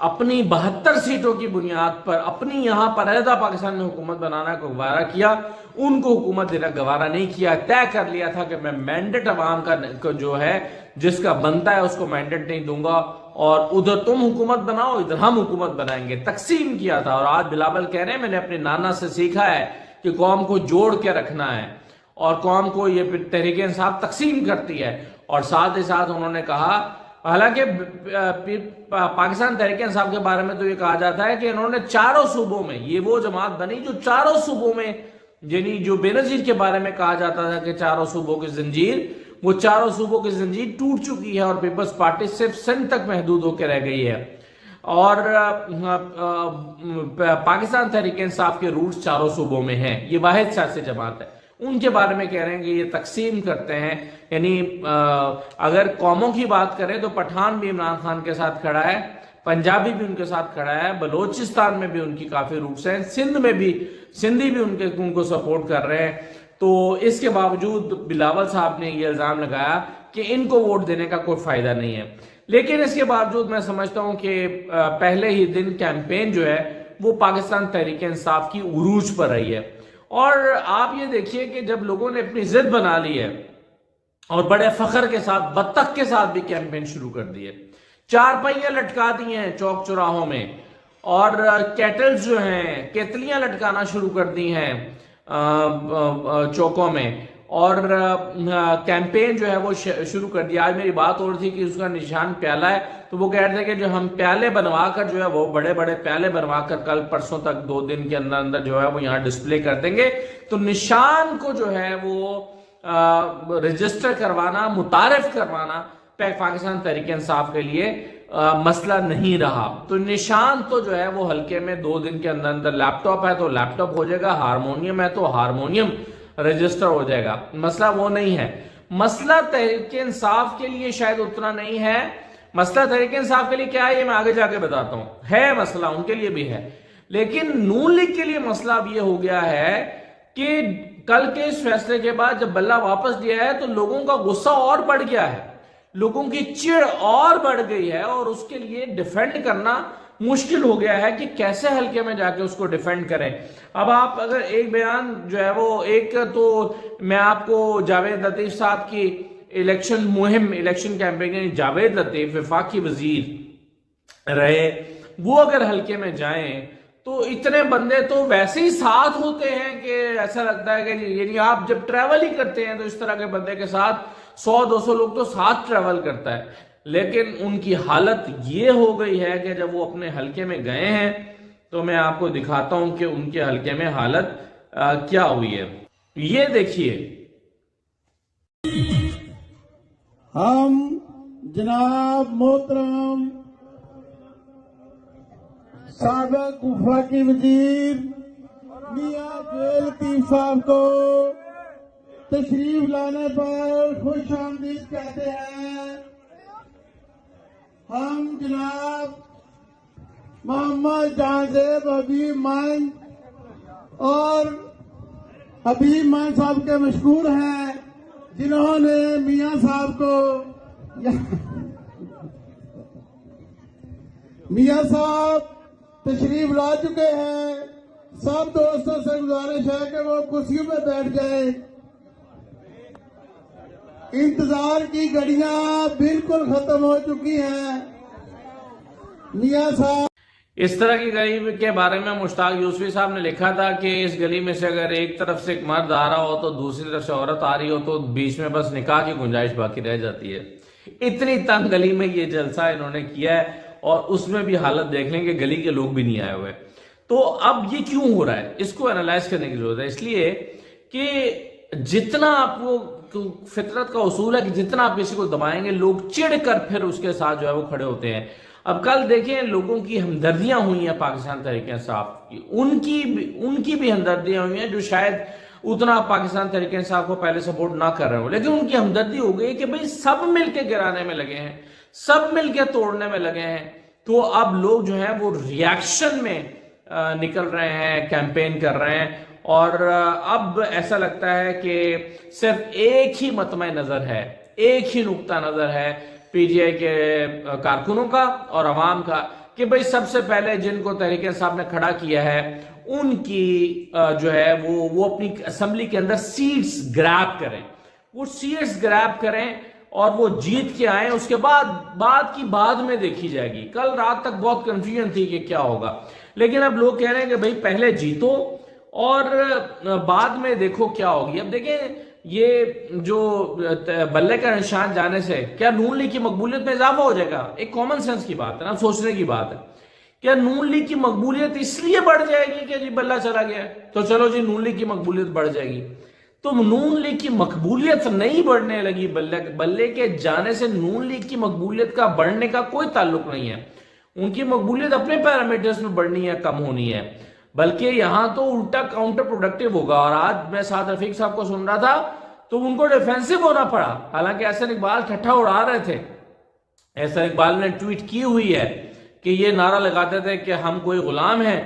اپنی 72 سیٹوں کی بنیاد پر اپنی یہاں پر علیحدہ پاکستان میں حکومت بنانا کو گوارا کیا، ان کو حکومت دینا گوارا نہیں کیا، طے کر لیا تھا کہ میں مینڈیٹ عوام کا جو ہے جس کا بنتا ہے اس کو مینڈیٹ نہیں دوں گا، اور ادھر تم حکومت بناؤ ادھر ہم حکومت بنائیں گے، تقسیم کیا تھا۔ اور آج بلاول کہہ رہے ہیں میں نے اپنے نانا سے سیکھا ہے کہ قوم کو جوڑ کے رکھنا ہے، اور قوم کو یہ تحریک انصاف تقسیم کرتی ہے۔ اور ساتھ ہی ساتھ انہوں نے کہا، حالانکہ پاکستان تحریک انصاف کے بارے میں تو یہ کہا جاتا ہے کہ انہوں نے چاروں صوبوں میں، یہ وہ جماعت بنی جو چاروں صوبوں میں، یعنی جو بے نظیر کے بارے میں کہا جاتا تھا کہ چاروں صوبوں کی زنجیر، وہ چاروں صوبوں کی زنجیر ٹوٹ چکی ہے اور پیپلز پارٹی صرف سندھ تک محدود ہو کے رہ گئی ہے، اور پاکستان تحریک انصاف کے روٹس چاروں صوبوں میں ہیں، یہ واحد سیاسی جماعت ہے۔ ان کے بارے میں کہہ رہے ہیں کہ یہ تقسیم کرتے ہیں، یعنی اگر قوموں کی بات کریں تو پٹھان بھی عمران خان کے ساتھ کھڑا ہے، پنجابی بھی ان کے ساتھ کھڑا ہے، بلوچستان میں بھی ان کی کافی روٹس ہیں، سندھ میں بھی سندھی بھی ان کو سپورٹ کر رہے ہیں۔ تو اس کے باوجود بلاول صاحب نے یہ الزام لگایا کہ ان کو ووٹ دینے کا کوئی فائدہ نہیں ہے، لیکن اس کے باوجود میں سمجھتا ہوں کہ پہلے ہی دن کیمپین جو ہے وہ پاکستان تحریک انصاف کی عروج پر رہی ہے۔ اور آپ یہ دیکھیے کہ جب لوگوں نے اپنی ضد بنا لی ہے اور بڑے فخر کے ساتھ بطخ کے ساتھ بھی کیمپین شروع کر دی ہے، چار پہیے لٹکا دی ہیں چوک چوراہوں میں، اور کیٹلز جو ہیں کیتلیاں لٹکانا شروع کر دی ہیں چوکوں میں، اور کیمپین جو ہے وہ شروع کر دیا۔ آج میری بات ہو رہی تھی کہ اس کا نشان پیالہ ہے، تو وہ کہہ رہے تھے کہ جو ہم پیالے بنوا کر جو ہے وہ بڑے بڑے پیالے بنوا کر کل پرسوں تک 2 دن کے اندر جو ہے وہ یہاں ڈسپلے کر دیں گے۔ تو نشان کو جو ہے وہ رجسٹر کروانا، متعارف کروانا پاکستان تحریک انصاف کے لیے مسئلہ نہیں رہا۔ تو نشان تو جو ہے وہ حلقے میں 2 دن کے اندر لیپ ٹاپ ہے تو لیپ ٹاپ ہو جائے گا، ہارمونیم ہے تو ہارمونیم رجسٹر ہو جائے گا، مسئلہ وہ نہیں ہے۔ مسئلہ تحریک انصاف کے لیے شاید اتنا نہیں ہے، مسئلہ تحریک انصاف کے لیے کیا ہے یہ میں آگے جا کے بتاتا ہوں، ہے مسئلہ ان کے لیے بھی ہے، لیکن نون لیگ کے لیے مسئلہ اب یہ ہو گیا ہے کہ کل کے اس فیصلے کے بعد جب بلہ واپس دیا ہے تو لوگوں کا غصہ اور بڑھ گیا ہے، لوگوں کی چڑ اور بڑھ گئی ہے، اور اس کے لیے ڈیفینڈ کرنا مشکل ہو گیا ہے کہ کیسے حلقے میں جا کے اس کو ڈیفینڈ کریں۔ اب آپ اگر ایک بیان جو ہے وہ، ایک تو میں آپ کو جاوید لطیف صاحب کی الیکشن کیمپین، جاوید لطیف وفاقی وزیر رہے، وہ اگر حلقے میں جائیں تو اتنے بندے تو ویسے ہی ساتھ ہوتے ہیں کہ ایسا لگتا ہے کہ یعنی آپ جب ٹریول ہی کرتے ہیں تو اس طرح کے بندے کے ساتھ 100-200 لوگ تو ساتھ ٹریول کرتا ہے، لیکن ان کی حالت یہ ہو گئی ہے کہ جب وہ اپنے حلقے میں گئے ہیں تو میں آپ کو دکھاتا ہوں کہ ان کے حلقے میں حالت کیا ہوئی ہے، یہ دیکھیے۔ ہم جناب محترم سابق وفاقی وزیر میاں جویل لطیف صاحب کو تشریف لانے پر خوش آمدید کہتے ہیں۔ ہم جناب محمد جہاں زیب حبیب مان اور حبیب مان صاحب کے مشکور ہیں جنہوں نے میاں صاحب کو، میاں صاحب تشریف لا چکے ہیں، سب دوستوں سے گزارش ہے کہ وہ کرسیوں پہ بیٹھ جائیں، انتظار کی گھڑیاں بالکل ختم ہو چکی ہیں۔ میاں صاحب اس طرح کی گلی کے بارے میں مشتاق یوسفی صاحب نے لکھا تھا کہ اس گلی میں سے اگر ایک طرف سے ایک مرد آ رہا ہو تو دوسری طرف سے عورت آ رہی ہو تو بیچ میں بس نکاح کی گنجائش باقی رہ جاتی ہے۔ اتنی تنگ گلی میں یہ جلسہ انہوں نے کیا ہے، اور اس میں بھی حالت دیکھ لیں کہ گلی کے لوگ بھی نہیں آئے ہوئے۔ تو اب یہ کیوں ہو رہا ہے، اس کو انالائز کرنے کی ضرورت ہے، اس لیے کہ جتنا آپ کو فطرت کا اصول ہے کہ جتنا آپ کسی کو دبائیں گے لوگ چڑ کر پھر اس کے ساتھ جو ہے وہ کھڑے ہوتے ہیں۔ اب کل دیکھیں لوگوں کی ہمدردیاں ہوئی ہیں پاکستان تحریک انصاف کی، ان کی بھی ہمدردیاں ہوئی ہیں جو شاید اتنا پاکستان تحریک انصاف کو پہلے سپورٹ نہ کر رہے ہوں، لیکن ان کی ہمدردی ہو گئی کہ بھئی سب مل کے گرانے میں لگے ہیں، سب مل کے توڑنے میں لگے ہیں۔ تو اب لوگ جو ہیں وہ ریاکشن میں نکل رہے ہیں، کیمپین کر رہے ہیں، اور اب ایسا لگتا ہے کہ صرف ایک ہی مطمع نظر ہے، ایک ہی نقطہ نظر ہے پی جی آئی کے کارکنوں کا اور عوام کا، کہ بھئی سب سے پہلے جن کو تحریک انصاف نے کھڑا کیا ہے ان کی جو ہے وہ اپنی اسمبلی کے اندر سیٹس گریب کریں، وہ سیٹس گریب کریں اور وہ جیت کے آئیں، اس کے بعد میں دیکھی جائے گی۔ کل رات تک بہت کنفیوژن تھی کہ کیا ہوگا، لیکن اب لوگ کہہ رہے ہیں کہ بھئی پہلے جیتو اور بعد میں دیکھو کیا ہوگی۔ اب دیکھیں یہ جو بلے کا نشان جانے سے کیا نون لیگ کی مقبولیت میں اضافہ ہو جائے گا؟ ایک کامن سینس کی بات ہے نا، سوچنے کی بات ہے۔ کیا نون لیگ کی مقبولیت اس لیے بڑھ جائے گی کہ جی بلہ چلا گیا ہے تو چلو جی نون لیگ کی مقبولیت بڑھ جائے گی؟ تو نون لیگ کی مقبولیت نہیں بڑھنے لگی، بلے کے جانے سے نون لیگ کی مقبولیت کا بڑھنے کا کوئی تعلق نہیں ہے۔ ان کی مقبولیت اپنے پیرامیٹرز میں بڑھنی ہے، کم ہونی ہے، بلکہ یہاں تو الٹا کاؤنٹر پروڈکٹیو ہوگا۔ اور آج میں سعد رفیق صاحب کو سن رہا تھا تو ان کو ڈیفینسو ہونا پڑا، حالانکہ احسن اقبال ٹھٹھا اڑا رہے تھے۔ احسن اقبال نے ٹویٹ کی ہوئی ہے کہ یہ نعرہ لگاتے تھے کہ ہم کوئی غلام ہیں،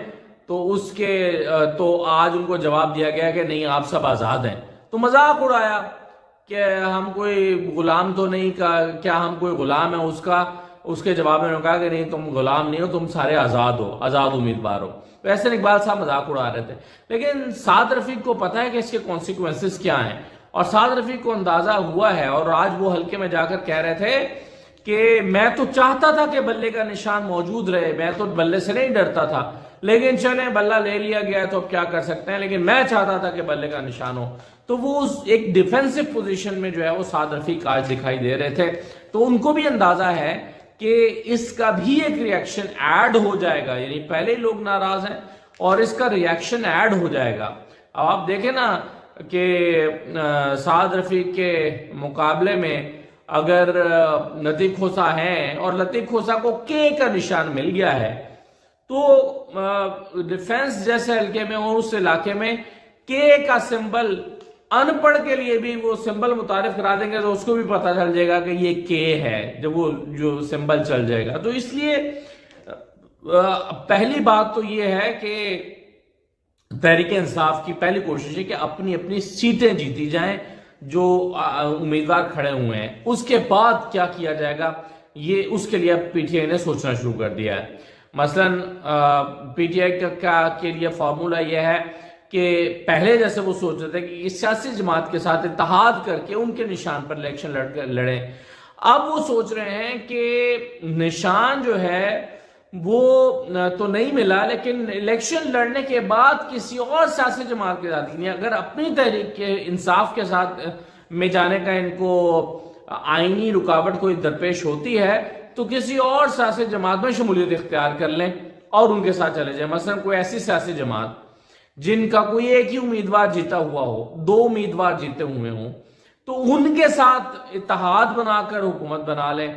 تو آج ان کو جواب دیا گیا کہ نہیں آپ سب آزاد ہیں، تو مذاق اڑایا کہ ہم کوئی غلام تو نہیں، کیا ہم کوئی غلام ہیں؟ اس کے جواب میں کہا کہ نہیں تم غلام نہیں ہو، تم سارے آزاد ہو، آزاد امیدوار ہو۔ احسن اقبال صاحب مذاق اڑا رہے تھے، لیکن سعد رفیق کو پتا ہے کہ اس کے کانسیکوینسز کیا ہیں، اور سعد رفیق کو اندازہ ہوا ہے، اور آج وہ حلقے میں جا کر کہہ رہے تھے کہ میں تو چاہتا تھا کہ بلے کا نشان موجود رہے، میں تو بلے سے نہیں ڈرتا تھا، لیکن چلیں بلہ لے لیا گیا تو اب کیا کر سکتے ہیں، لیکن میں چاہتا تھا کہ بلے کا نشان ہو۔ تو وہ ایک ڈیفینسو پوزیشن میں جو ہے وہ سعد رفیق آج دکھائی دے رہے تھے، تو ان کو بھی اندازہ ہے کہ اس کا بھی ایک ریاکشن ایڈ ہو جائے گا، یعنی پہلے لوگ ناراض ہیں اور اس کا ریاکشن ایڈ ہو جائے گا۔ اب آپ دیکھیں نا کہ سعد رفیق کے مقابلے میں اگر لطیف کھوسا ہیں اور لطیف کھوسا کو کے کا نشان مل گیا ہے، تو ڈیفنس جیسے حلقے میں اور اس علاقے میں کے کا سمبل ان پڑھ کے لیے بھی وہ سمبل متعارف کرا دیں گے تو اس کو بھی پتہ چل جائے گا کہ یہ کے ہے، جب وہ جو سمبل چل جائے گا۔ تو اس لیے پہلی بات تو یہ ہے کہ تحریک انصاف کی پہلی کوشش ہے کہ اپنی سیٹیں جیتی جائیں جو امیدوار کھڑے ہوئے ہیں، اس کے بعد کیا کیا جائے گا یہ اس کے لیے پی ٹی آئی نے سوچنا شروع کر دیا ہے۔ مثلاً پی ٹی آئی کے لیے فارمولہ یہ ہے کہ پہلے جیسے وہ سوچ رہے تھے کہ اس سیاسی جماعت کے ساتھ اتحاد کر کے ان کے نشان پر الیکشن لڑیں، اب وہ سوچ رہے ہیں کہ نشان جو ہے وہ تو نہیں ملا، لیکن الیکشن لڑنے کے بعد کسی اور سیاسی جماعت کے ساتھ، یعنی اگر اپنی تحریک کے انصاف کے ساتھ میں جانے کا ان کو آئینی رکاوٹ کوئی درپیش ہوتی ہے تو کسی اور سیاسی جماعت میں شمولیت اختیار کر لیں اور ان کے ساتھ چلے جائیں۔ مثلا کوئی ایسی سیاسی جماعت جن کا کوئی ایک ہی امیدوار جیتا ہوا ہو، 2 امیدوار جیتے ہوئے ہوں، تو ان کے ساتھ اتحاد بنا کر حکومت بنا لیں۔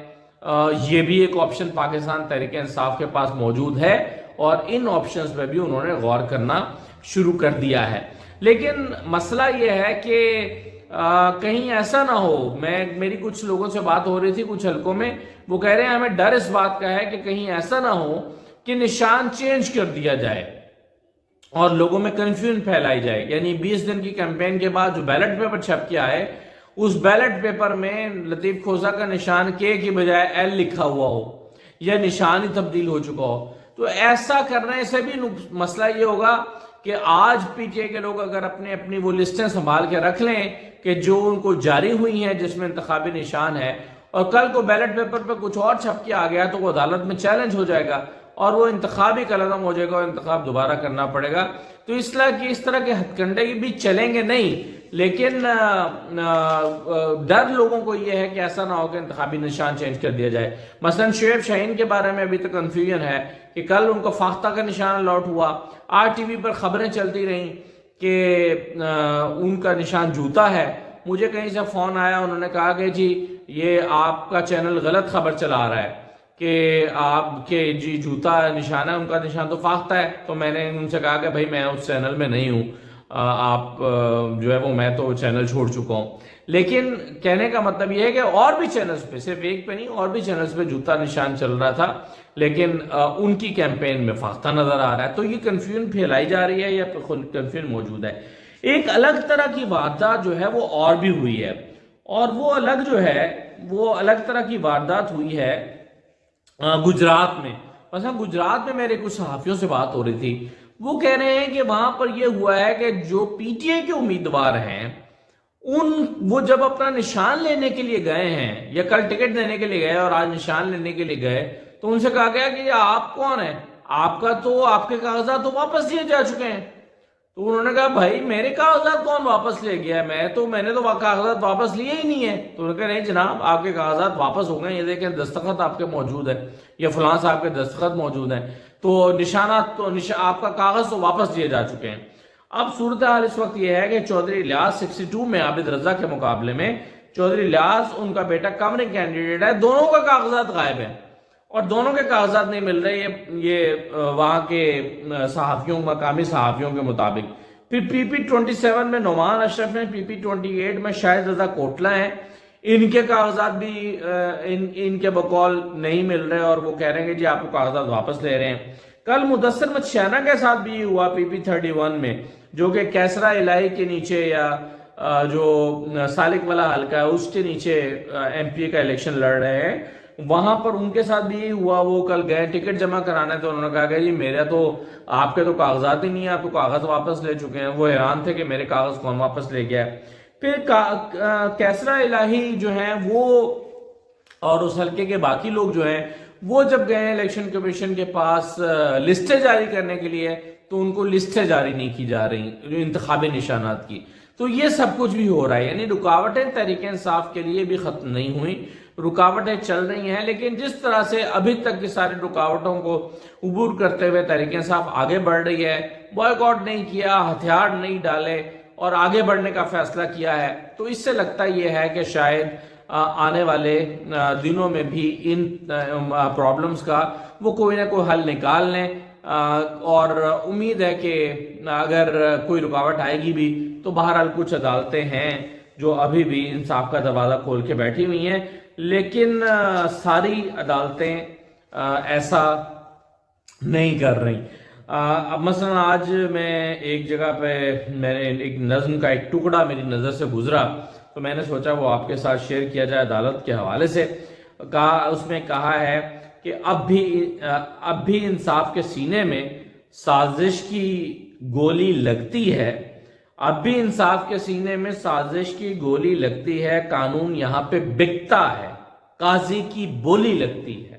یہ بھی ایک آپشن پاکستان تحریک انصاف کے پاس موجود ہے اور ان آپشنز پہ بھی انہوں نے غور کرنا شروع کر دیا ہے۔ لیکن مسئلہ یہ ہے کہ کہیں ایسا نہ ہو، میری کچھ لوگوں سے بات ہو رہی تھی کچھ حلقوں میں، وہ کہہ رہے ہیں ہمیں ڈر اس بات کا ہے کہ کہیں ایسا نہ ہو کہ نشان چینج کر دیا جائے اور لوگوں میں کنفیوژن پھیلائی جائے، یعنی 20 دن کی کیمپین کے بعد جو بیلٹ پیپر چھپ کے آئے اس بیلٹ پیپر میں لطیف کھوسا کا نشان کے کی بجائے ایل لکھا ہوا ہو یا نشان ہی تبدیل ہو چکا ہو۔ تو ایسا کرنے سے بھی مسئلہ یہ ہوگا کہ آج پی ٹی آئی کے لوگ اگر اپنی وہ لسٹیں سنبھال کے رکھ لیں کہ جو ان کو جاری ہوئی ہیں جس میں انتخابی نشان ہے، اور کل کو بیلٹ پیپر پہ کچھ اور چھپ کے آ گیا تو وہ عدالت میں چیلنج ہو جائے گا اور وہ انتخابی کلعدم ہو جائے گا اور انتخاب دوبارہ کرنا پڑے گا۔ تو اس طرح کے ہتھ کنڈے بھی چلیں گے نہیں، لیکن ڈر لوگوں کو یہ ہے کہ ایسا نہ ہو کہ انتخابی نشان چینج کر دیا جائے۔ مثلا شعیب شاہین کے بارے میں ابھی تک کنفیوژن ہے کہ کل ان کو فاختہ کا نشان الاٹ ہوا، آر ٹی وی پر خبریں چلتی رہیں کہ ان کا نشان جوتا ہے۔ مجھے کہیں سے فون آیا، انہوں نے کہا کہ جی یہ آپ کا چینل غلط خبر چلا رہا ہے کہ آپ کے جی جوتا نشان ہے، ان کا نشان تو فاختہ ہے۔ تو میں نے ان سے کہا کہ بھائی میں اس چینل میں نہیں ہوں، آپ جو ہے وہ میں تو چینل چھوڑ چکا ہوں۔ لیکن کہنے کا مطلب یہ ہے کہ اور بھی چینلز پہ، صرف ایک پہ نہیں، اور بھی چینلز پہ جوتا نشان چل رہا تھا، لیکن ان کی کیمپین میں فاختہ نظر آ رہا ہے۔ تو یہ کنفیوژن پھیلائی جا رہی ہے یا کنفیوژن موجود ہے۔ ایک الگ طرح کی واردات جو ہے وہ اور بھی ہوئی ہے، اور وہ الگ طرح کی واردات ہوئی ہے گجرات میں، مثلا گجرات میں میرے کچھ صحافیوں سے بات ہو رہی تھی، وہ کہہ رہے ہیں کہ وہاں پر یہ ہوا ہے کہ جو پی ٹی آئی کے امیدوار ہیں وہ جب اپنا نشان لینے کے لیے گئے ہیں یا کل ٹکٹ دینے کے لیے گئے اور آج نشان لینے کے لیے گئے تو ان سے کہا گیا کہ آپ کون ہیں، آپ کے کاغذات تو واپس دیے جا چکے ہیں۔ تو انہوں نے کہا بھائی میرے کاغذات کون واپس لے گیا، میں نے تو کاغذات واپس لیے ہی نہیں ہے۔ تو انہوں نے کہا نہیں جناب آپ کے کاغذات واپس ہو گئے، یہ دیکھیں دستخط آپ کے موجود ہے، یا فلاں صاحب کے دستخط موجود ہیں، تو نشانات آپ کا کاغذ تو واپس دیے جا چکے ہیں۔ اب صورتحال اس وقت یہ ہے کہ چودھری الیاس 62 میں عابد رضا کے مقابلے میں چودھری الیاس ان کا بیٹا کمرنگ کینڈیڈیٹ ہے، دونوں کا کاغذات غائب ہیں اور دونوں کے کاغذات نہیں مل رہے یہ وہاں کے صحافیوں، مقامی صحافیوں کے مطابق۔ پھر پی پی 27 میں نعمان اشرف ہیں، پی پی 28 میں شاہد رضا کوٹلہ ہیں، ان کے کاغذات بھی ان کے بقول نہیں مل رہے اور وہ کہہ رہے ہیں کہ جی آپ کو کاغذات واپس لے رہے ہیں۔ کل مدثر مچھیانہ کے ساتھ بھی ہوا پی پی 31 میں، جو کہ کیسرا الہی کے نیچے یا جو سالک والا حلقہ ہے اس کے نیچے ایم پی کا الیکشن لڑ رہے ہیں، وہاں پر ان کے ساتھ بھی ہوا۔ وہ کل گئے ٹکٹ جمع کرانے تو انہوں نے کہا کہ جی میرا تو آپ کے تو کاغذات ہی نہیں ہیں، آپ کو کاغذ واپس لے چکے ہیں۔ وہ حیران تھے کہ میرے کاغذ کون واپس لے گیا۔ پھر کیسرا الہی جو ہیں وہ اور اس حلقے کے باقی لوگ جو ہیں وہ جب گئے الیکشن کمیشن کے پاس لسٹیں جاری کرنے کے لیے تو ان کو لسٹیں جاری نہیں کی جا رہی جو انتخابی نشانات کی۔ تو یہ سب کچھ بھی ہو رہا ہے، یعنی رکاوٹیں تحریک انصاف کے لیے بھی ختم نہیں ہوئی، رکاوٹیں چل رہی ہیں، لیکن جس طرح سے ابھی تک کی ساری رکاوٹوں کو عبور کرتے ہوئے تحریک انصاف آگے بڑھ رہی ہے، بائیکاٹ نہیں کیا، ہتھیار نہیں ڈالے اور آگے بڑھنے کا فیصلہ کیا ہے، تو اس سے لگتا یہ ہے کہ شاید آنے والے دنوں میں بھی ان پرابلمز کا وہ کوئی نہ کوئی حل نکال لیں، اور امید ہے کہ اگر کوئی رکاوٹ آئے گی بھی تو بہرحال کچھ عدالتیں ہیں جو ابھی بھی انصاف کا دروازہ کھول کے بیٹھی ہوئی ہیں، لیکن ساری عدالتیں ایسا نہیں کر رہی۔ اب مثلا آج میں ایک جگہ پہ میں نے ایک نظم کا ایک ٹکڑا میری نظر سے گزرا تو میں نے سوچا وہ آپ کے ساتھ شیئر کیا جائے عدالت کے حوالے سے۔ اس میں کہا ہے کہ اب بھی انصاف کے سینے میں سازش کی گولی لگتی ہے، اب بھی انصاف کے سینے میں سازش کی گولی لگتی ہے، قانون یہاں پہ بکتا ہے، قاضی کی بولی لگتی ہے،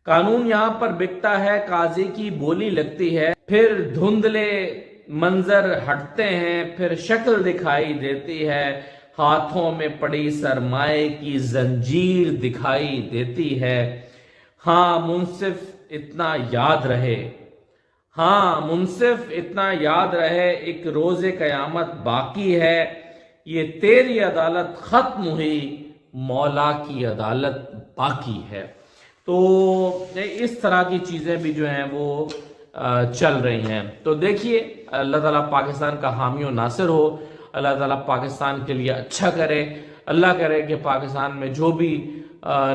قانون یہاں پر بکتا ہے، قاضی کی بولی لگتی ہے، پھر دھندلے منظر ہٹتے ہیں، پھر شکل دکھائی دیتی ہے، ہاتھوں میں پڑی سرمائے کی زنجیر دکھائی دیتی ہے۔ ہاں منصف اتنا یاد رہے، ہاں منصف اتنا یاد رہے، ایک روز قیامت باقی ہے، یہ تیری عدالت ختم ہوئی، مولا کی عدالت باقی ہے۔ تو اس طرح کی چیزیں بھی جو ہیں وہ چل رہی ہیں۔ تو دیکھیے اللہ تعالیٰ پاکستان کا حامی و ناصر ہو، اللہ تعالیٰ پاکستان کے لیے اچھا کرے، اللہ کرے کہ پاکستان میں جو بھی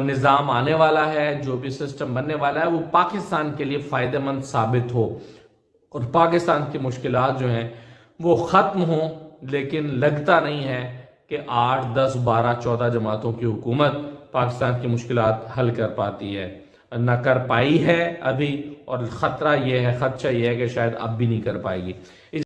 نظام آنے والا ہے، جو بھی سسٹم بننے والا ہے وہ پاکستان کے لیے فائدہ مند ثابت ہو اور پاکستان کی مشکلات جو ہیں وہ ختم ہوں۔ لیکن لگتا نہیں ہے کہ 8، 10، 12، 14 جماعتوں کی حکومت پاکستان کی مشکلات حل کر پاتی ہے، نہ کر پائی ہے ابھی، اور خطرہ یہ ہے، خدشہ یہ ہے کہ شاید اب بھی نہیں کر پائے گی۔